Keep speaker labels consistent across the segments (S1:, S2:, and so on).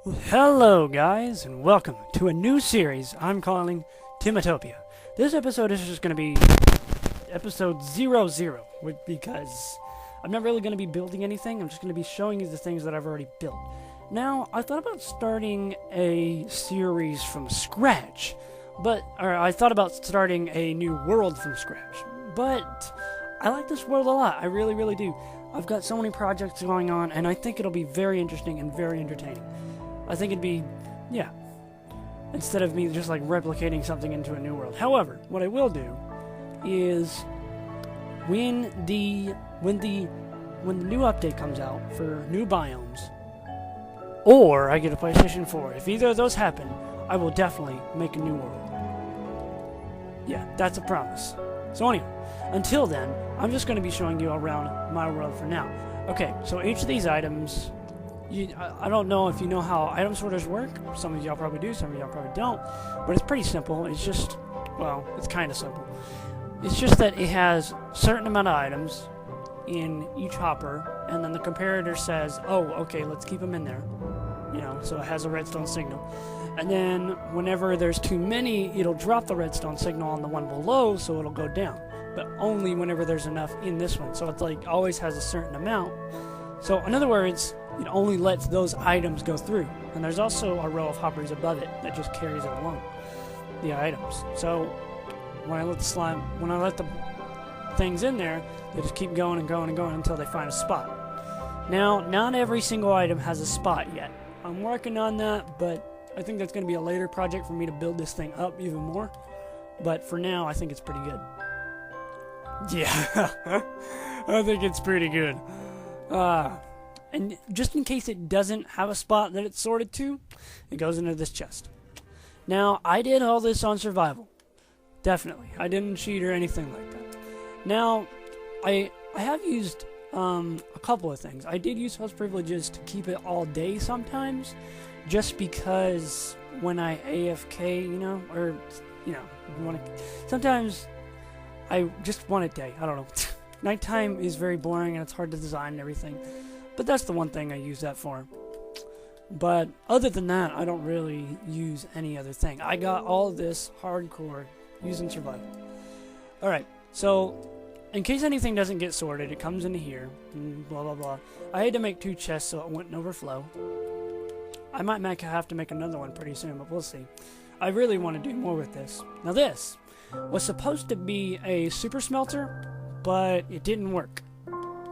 S1: Hello guys, and welcome to a new series I'm calling Timatopia. This episode is just going to be episode 00, because I'm not really going to be building anything. I'm just going to be showing you the things that I've already built. Now, I thought about starting a series from scratch, I thought about starting a new world from scratch, but I like this world a lot. I really, really do. I've got so many projects going on, and I think it'll be very interesting and very entertaining. I think it'd be, yeah, instead of me just like replicating something into a new world. However, what I will do is when the new update comes out for new biomes, or I get a PlayStation 4, if either of those happen, I will definitely make a new world. Yeah, that's a promise. So anyway, until then, I'm just going to be showing you around my world for now. Okay, so each of these items, I don't know if you know how item sorters work. Some of y'all probably do, some of y'all probably don't. But it's pretty simple. It's just, well, it's kind of simple. It's just that it has a certain amount of items in each hopper, and then the comparator says, oh, okay, let's keep them in there. You know, so it has a redstone signal. And then whenever there's too many, it'll drop the redstone signal on the one below, so it'll go down. But only whenever there's enough in this one. So it's like always has a certain amount. So in other words, it only lets those items go through. And there's also a row of hoppers above it that just carries it along, the items. So when I let the things in there, they just keep going and going and going until they find a spot. Now, not every single item has a spot yet. I'm working on that, but I think that's going to be a later project for me to build this thing up even more. But for now, I think it's pretty good. Yeah, I think it's pretty good. And just in case it doesn't have a spot that it's sorted to, it goes into this chest. Now, I did all this on survival. Definitely. I didn't cheat or anything like that. Now, I have used a couple of things. I did use host privileges to keep it all day sometimes, just because when I AFK, sometimes I just want it day. I don't know. Nighttime is very boring and it's hard to design and everything. But that's the one thing I use that for. But other than that, I don't really use any other thing. I got all of this hardcore using survival. Alright, so in case anything doesn't get sorted, it comes into here, and blah blah blah. I had to make 2 chests so it wouldn't overflow. I might have to make another one pretty soon, but we'll see. I really want to do more with this. Now this was supposed to be a super smelter, but it didn't work.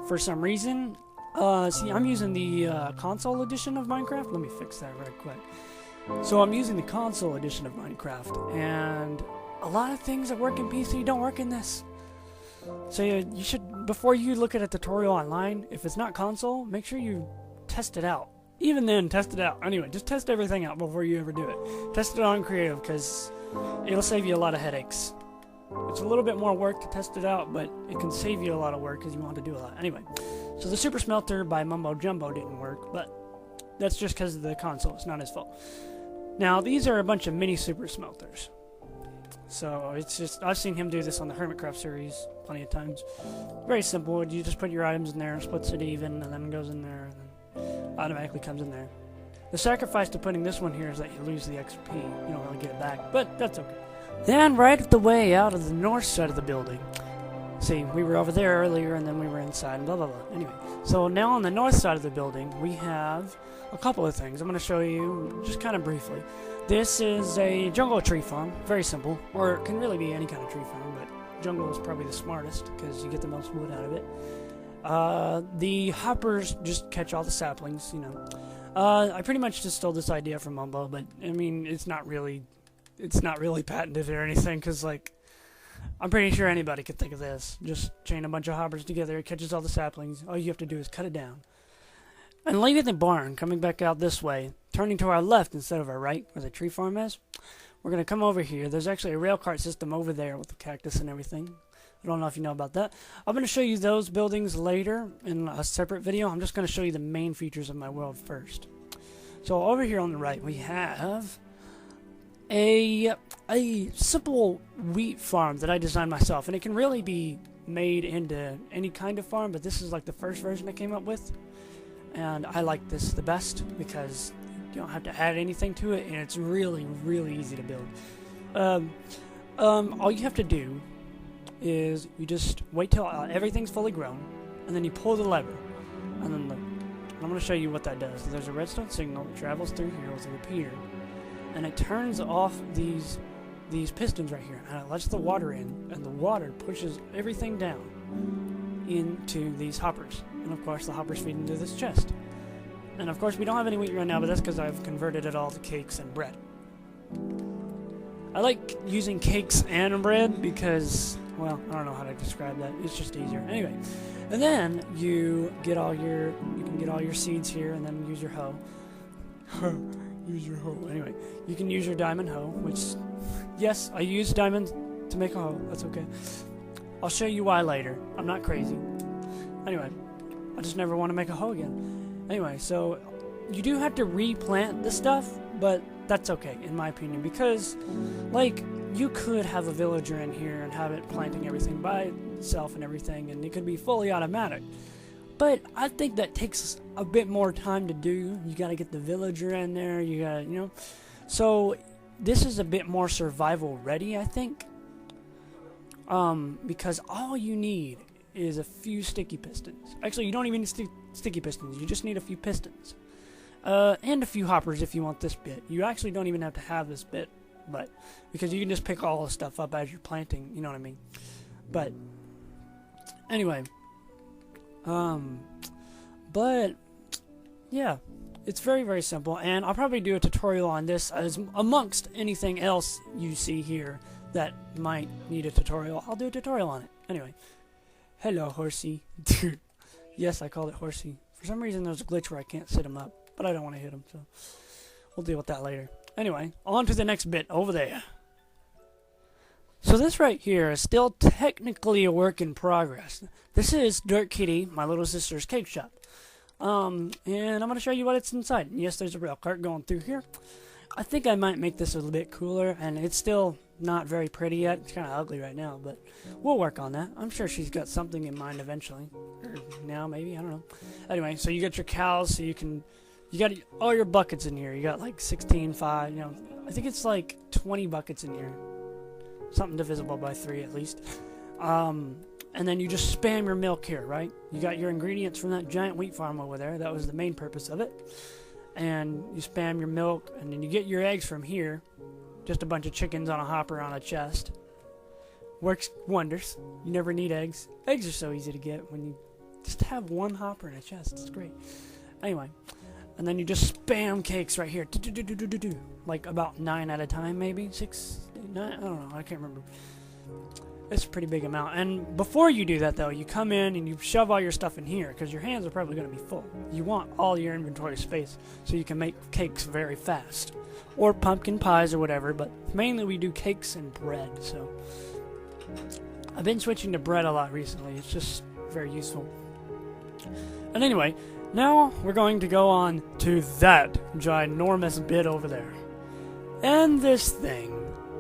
S1: For some reason, see, I'm using the console edition of Minecraft. Let me fix that right quick. So I'm using the console edition of Minecraft, and a lot of things that work in PC don't work in this. So you should, before you look at a tutorial online, if it's not console, make sure you test it out. Even then, test it out. Anyway, just test everything out before you ever do it. Test it on creative, because it'll save you a lot of headaches. It's a little bit more work to test it out, but it can save you a lot of work because you want to do a lot. Anyway, so the Super Smelter by Mumbo Jumbo didn't work, but that's just because of the console. It's not his fault. Now, these are a bunch of mini Super Smelters. So it's just, I've seen him do this on the Hermitcraft series plenty of times. Very simple. You just put your items in there, splits it even, and then goes in there, and then automatically comes in there. The sacrifice to putting this one here is that you lose the XP. You don't really get it back, but that's okay. Then right at the way out of the north side of the building. See, we were over there earlier and then we were inside and blah blah blah. Anyway, so now on the north side of the building we have a couple of things. I'm going to show you just kind of briefly. This is a jungle tree farm. Very simple. Or it can really be any kind of tree farm, but jungle is probably the smartest because you get the most wood out of it. The hoppers just catch all the saplings, you know. I pretty much just stole this idea from Mumbo, but I mean, it's not really patented or anything, because, like, I'm pretty sure anybody could think of this. Just chain a bunch of hoppers together, it catches all the saplings. All you have to do is cut it down. And leaving the barn, coming back out this way, turning to our left instead of our right, where the tree farm is, we're going to come over here. There's actually a rail cart system over there with the cactus and everything. I don't know if you know about that. I'm going to show you those buildings later in a separate video. I'm just going to show you the main features of my world first. So over here on the right, we have a simple wheat farm that I designed myself, and it can really be made into any kind of farm, but this is like the first version I came up with, and I like this the best because You don't have to add anything to it, and it's really, really easy to build. All you have to do is you just wait till everything's fully grown, and then you pull the lever, and then look. I'm going to show you what that does. There's a redstone signal that travels through here with a repeater, and it turns off these pistons right here, and it lets the water in, and the water pushes everything down into these hoppers. And of course the hoppers feed into this chest. And of course we don't have any wheat right now, but that's because I've converted it all to cakes and bread. I like using cakes and bread because, well, I don't know how to describe that. It's just easier. Anyway, and then you can get all your seeds here, and then use your hoe. Use your hoe. Anyway, you can use your diamond hoe, which, yes, I use diamonds to make a hoe. That's okay. I'll show you why later. I'm not crazy. Anyway, I just never want to make a hoe again. Anyway, so you do have to replant the stuff, but that's okay, in my opinion, because, like, you could have a villager in here and have it planting everything by itself and everything, and it could be fully automatic. But I think that takes a bit more time to do. You gotta get the villager in there, you gotta, you know. So, this is a bit more survival ready, I think. Because all you need is a few sticky pistons. Actually, you don't even need sticky pistons, you just need a few pistons. And a few hoppers if you want this bit. You actually don't even have to have this bit, but because you can just pick all the stuff up as you're planting, you know what I mean? But anyway, but yeah, it's very, very simple, and I'll probably do a tutorial on this as amongst anything else you see here that might need a tutorial. I'll do a tutorial on it. Anyway, hello, horsey. Yes, I called it horsey. For some reason, there's a glitch where I can't sit him up, but I don't want to hit him, so we'll deal with that later. Anyway, on to the next bit over there. So this right here is still technically a work in progress. This is Dirt Kitty, my little sister's cake shop. And I'm going to show you what it's inside. Yes, there's a rail cart going through here. I think I might make this a little bit cooler, and it's still not very pretty yet. It's kind of ugly right now, but we'll work on that. I'm sure she's got something in mind eventually. Or now, maybe, I don't know. Anyway, so you got your cows, so you got all your buckets in here. You got like 16, 5, you know, I think it's like 20 buckets in here. Something divisible by 3 at least. And then you just spam your milk here, right? You got your ingredients from that giant wheat farm over there. That was the main purpose of it. And you spam your milk, and then you get your eggs from here. Just a bunch of chickens on a hopper on a chest. Works wonders. You never need eggs. Eggs are so easy to get when you just have one hopper in a chest. It's great. Anyway, and then you just spam cakes right here. Like about 9 at a time, maybe? 6, 9? I don't know. I can't remember. It's a pretty big amount. And before you do that, though, you come in and you shove all your stuff in here because your hands are probably going to be full. You want all your inventory space so you can make cakes very fast. Or pumpkin pies or whatever, but mainly we do cakes and bread, so I've been switching to bread a lot recently. It's just very useful. And anyway, now we're going to go on to that ginormous bit over there. And this thing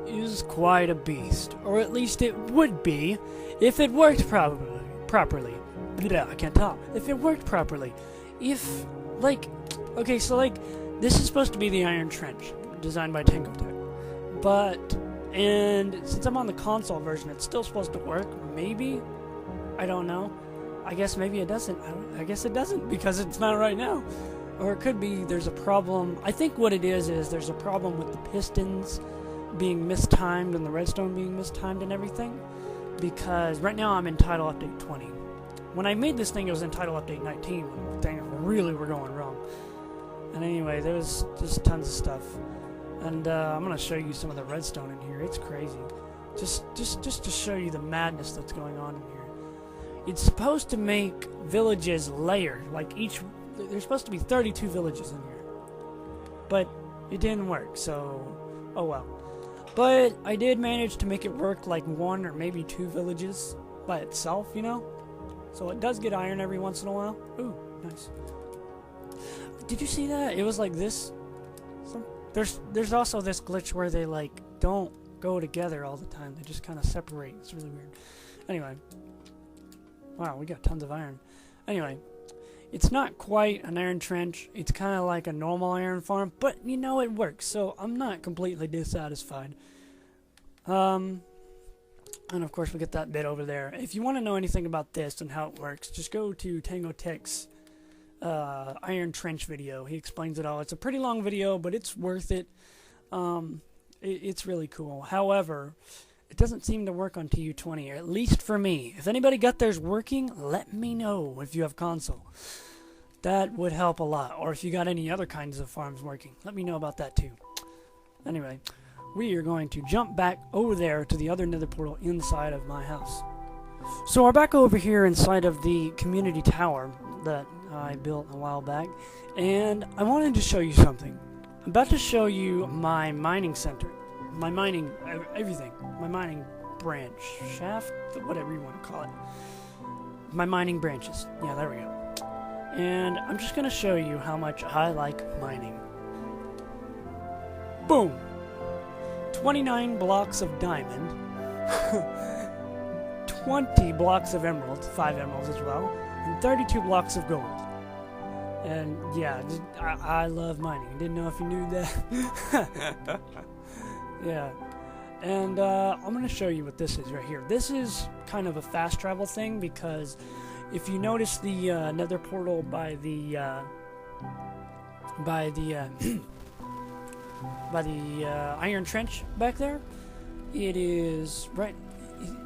S1: is quite a beast, or at least it would be if it worked properly. Yeah, I can't talk. If it worked properly. If, like, okay, so like, this is supposed to be the Iron Trench, designed by Thankyou. But, and since I'm on the console version, it's still supposed to work. Maybe? I don't know. I guess maybe it doesn't. I guess it doesn't, because it's not right now. Or it could be there's a problem. I think what it is there's a problem with the pistons being mistimed and the redstone being mistimed and everything. Because right now I'm in Title Update 20. When I made this thing, it was in Title Update 19 when things really were going wrong. And anyway, there was just tons of stuff. And I'm going to show you some of the redstone in here. It's crazy. Just to show you the madness that's going on in here. It's supposed to make villages layered. Like there's supposed to be 32 villages in here. But it didn't work, so oh well. But I did manage to make it work like 1 or maybe 2 villages by itself, you know? So it does get iron every once in a while. Ooh, nice. Did you see that? It was like this. There's also this glitch where they like don't go together all the time. They just kind of separate. It's really weird. Anyway. Wow, we got tons of iron. Anyway. It's not quite an iron trench. It's kind of like a normal iron farm, but you know it works, so I'm not completely dissatisfied. And of course we get that bit over there. If you want to know anything about this and how it works, just go to Thankyou's iron trench video. He explains it all. It's a pretty long video, but it's worth it. It's really cool. However, it doesn't seem to work on TU20, or at least for me. If anybody got theirs working, let me know if you have console. That would help a lot. Or if you got any other kinds of farms working, let me know about that too. Anyway, we are going to jump back over there to the other nether portal inside of my house. So we're back over here inside of the community tower that I built a while back, and I wanted to show you something. I'm about to show you my mining center. My mining, everything. My mining branch, shaft, whatever you want to call it. My mining branches. Yeah, there we go. And I'm just going to show you how much I like mining. Boom! 29 blocks of diamond. 20 blocks of emerald, 5 emeralds as well, and 32 blocks of gold. And yeah, I love mining. Didn't know if you knew that. Yeah. And I'm going to show you what this is right here. This is kind of a fast travel thing, because if you notice the nether portal by the iron trench back there, it is right.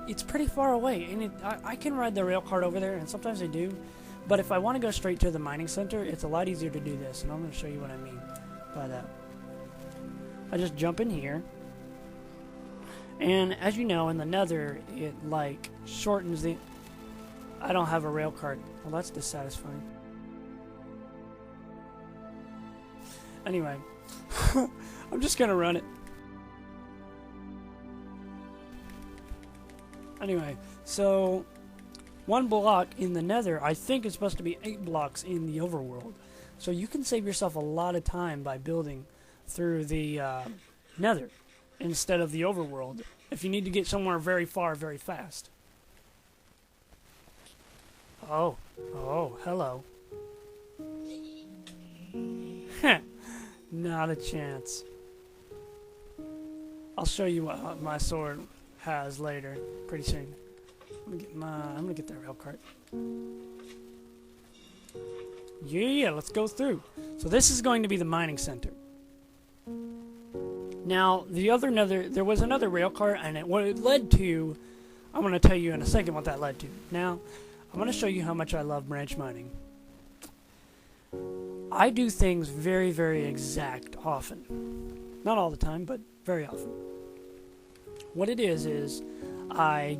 S1: It's pretty far away, and I can ride the rail cart over there, and sometimes I do. But if I want to go straight to the mining center, it's a lot easier to do this, and I'm going to show you what I mean by that. I just jump in here, and as you know, in the nether, it like shortens the... I don't have a rail cart. Well, that's dissatisfying. Anyway, I'm just going to run it. Anyway, so 1 block in the nether, I think it's supposed to be 8 blocks in the overworld. So you can save yourself a lot of time by building through the nether instead of the overworld if you need to get somewhere very far very fast. Oh, hello. Not a chance. I'll show you what my sword has later, pretty soon. I'm gonna get that rail cart. Yeah, let's go through. So this is going to be the mining center. Now, the other nether, there was another rail cart, and what it led to, I'm gonna tell you in a second what that led to. Now, I'm gonna show you how much I love branch mining. I do things very, very exact often. Not all the time, but very often. What it is I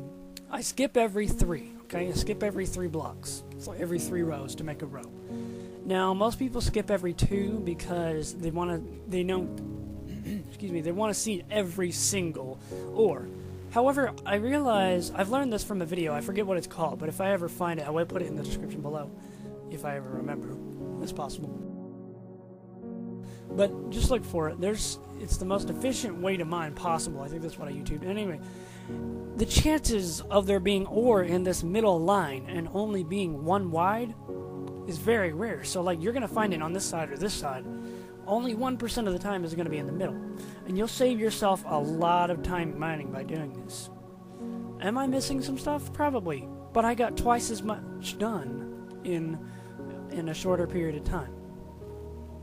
S1: skip every 3, okay? I skip every 3 blocks. So every 3 rows to make a row. Now, most people skip every 2 because they want to see every single ore. However, I realize, I've learned this from a video, I forget what it's called, but if I ever find it, I will put it in the description below, if I ever remember. It's possible. But just look for it. It's the most efficient way to mine possible. I think that's what I YouTubed. Anyway, the chances of there being ore in this middle line and only being 1 wide is very rare. So, like, you're going to find it on this side or this side. Only 1% of the time is going to be in the middle. And you'll save yourself a lot of time mining by doing this. Am I missing some stuff? Probably. But I got twice as much done in a shorter period of time.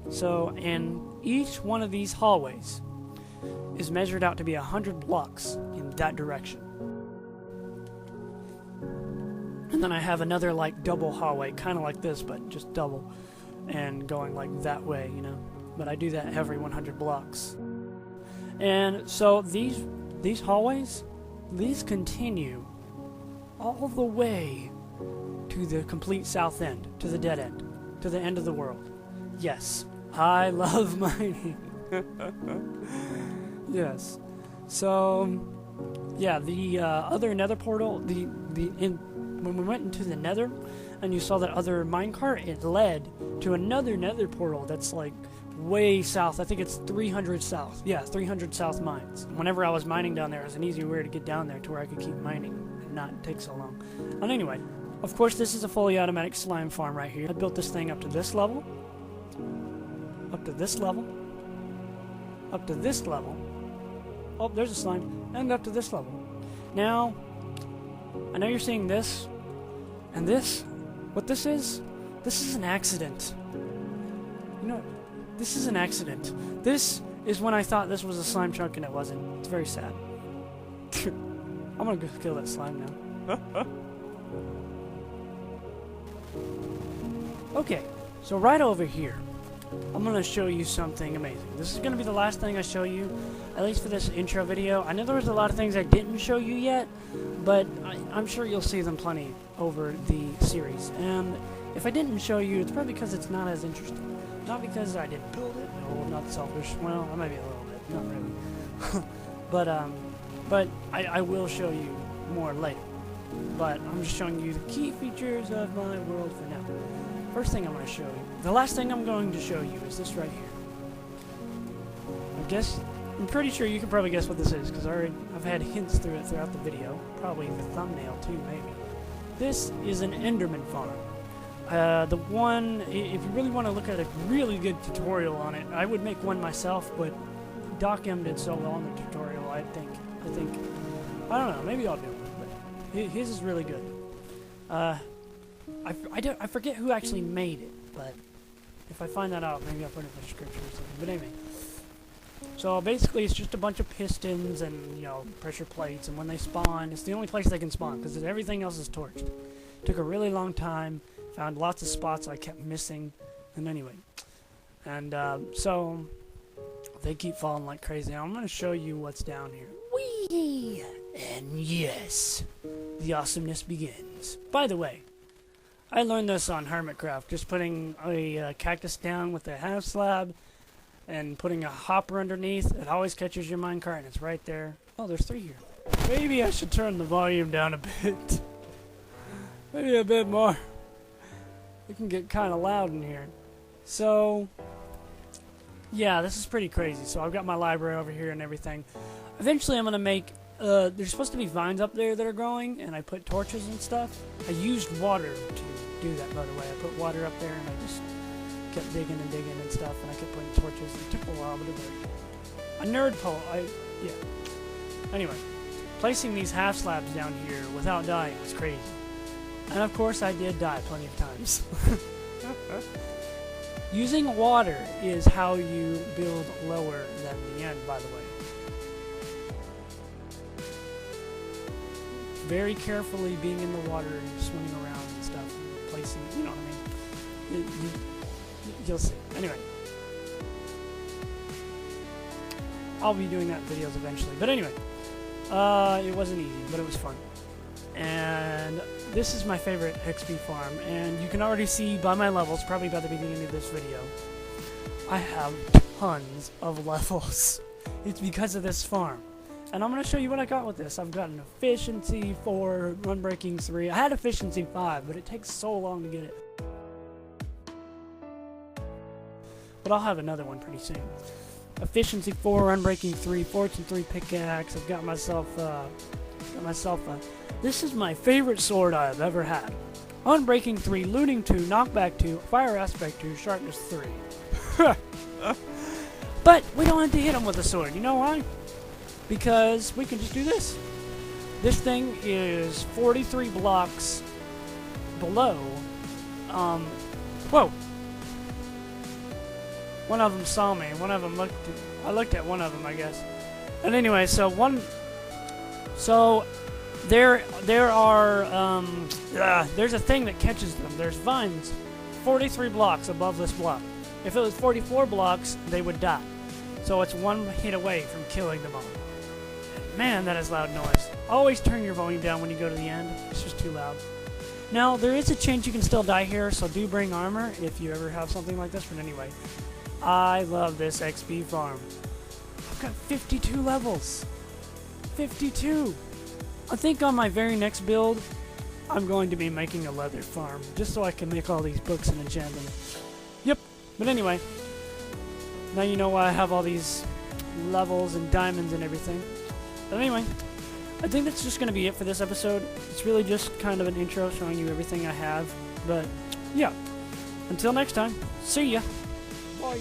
S1: So, and each one of these hallways is measured out to be 100 blocks in that direction. And then I have another, like, double hallway, kind of like this, but just double, and going, like, that way, you know. But I do that every 100 blocks. And so these hallways, these continue all the way to the complete south end, to the dead end, to the end of the world. Yes, I love mining. Yes. So, yeah, the other nether portal, when we went into the nether, and you saw that other minecart, it led to another nether portal that's like way south. I think it's 300 south. Yeah, 300 south mines. Whenever I was mining down there, it was an easier way to get down there to where I could keep mining and not take so long. And anyway, Of course, this is a fully automatic slime farm right here. I built this thing up to this level. Up to this level. Up to this level. Oh, there's a slime. And up to this level. Now, I know you're seeing this. And this. What this is an accident. You know, this is an accident. This is when I thought this was a slime chunk and it wasn't. It's very sad. I'm gonna go kill that slime now. Okay, so right over here, I'm gonna show you something amazing. This is gonna be the last thing I show you, at least for this intro video. I know there was a lot of things I didn't show you yet, but I'm sure you'll see them plenty over the series. And if I didn't show you, it's probably because it's not as interesting. Not because I didn't build it. No, I'm not selfish. Well, I might be a little bit, not really. but I will show you more later. But I'm just showing you the key features of my world for now. First thing I'm going to show you, the last thing I'm going to show you is this right here. I'm pretty sure you can probably guess what this is, because I've had hints through it throughout the video. Probably the thumbnail too, maybe. This is an Enderman farm. The one, if you really want to look at a really good tutorial on it, I would make one myself, but Doc M did so well in the tutorial, I think, I don't know, maybe I'll do it, but his is really good. I forget who actually made it, but if I find that out, maybe I'll put it in the description or something. But anyway, so basically it's just a bunch of pistons and, you know, pressure plates, and when they spawn, it's the only place they can spawn, because everything else is torched. Took a really long time, found lots of spots I kept missing, and anyway. And so they keep falling like crazy. Now I'm going to show you what's down here. Whee! And yes, the awesomeness begins. By the way, I learned this on Hermitcraft, just putting a cactus down with a half slab and putting a hopper underneath. It always catches your minecart, and it's right there. Oh, there's 3 here. Maybe I should turn the volume down a bit. Maybe a bit more. It can get kind of loud in here. So, yeah, this is pretty crazy. So I've got my library over here and everything. Eventually I'm going to make, there's supposed to be vines up there that are growing, and I put torches and stuff. I used water to do that, by the way. I put water up there, and I just kept digging and digging and stuff, and I kept putting torches. It took a while, but it worked. A nerd pole, yeah. Anyway, placing these half slabs down here without dying was crazy. And of course I did die plenty of times. Using water is how you build lower than the end, by the way. Very carefully being in the water and swimming around and stuff, and placing, you know what I mean? You'll see. Anyway. I'll be doing that in videos eventually. But anyway, it wasn't easy, but it was fun. And this is my favorite XP farm, and you can already see by my levels, probably by the beginning of this video, I have tons of levels. It's because of this farm. And I'm going to show you what I got with this. I've got an efficiency 4, unbreaking 3. I had efficiency 5, but it takes so long to get it. But I'll have another one pretty soon. Efficiency 4, unbreaking 3, fortune 3 pickaxe. I've got myself this is my favorite sword I have ever had. Unbreaking 3, looting 2, knockback 2, fire aspect 2, sharpness 3. But we don't have to hit them with a sword. You know why? Because we can just do this. This thing is 43 blocks below. Whoa. One of them saw me. One of them I looked at one of them, I guess. And anyway, so there are, there's a thing that catches them. There's vines 43 blocks above this block. If it was 44 blocks, they would die. So it's one hit away from killing them all. Man, that is loud noise. Always turn your volume down when you go to the end. It's just too loud. Now, there is a chance you can still die here, so do bring armor if you ever have something like this. But anyway, I love this XP farm. I've got 52 levels. 52! I think on my very next build, I'm going to be making a leather farm, just so I can make all these books and enchant them. Yep, but anyway, now you know why I have all these levels and diamonds and everything. But anyway, I think that's just going to be it for this episode. It's really just kind of an intro showing you everything I have. But, yeah. Until next time, see ya. Bye.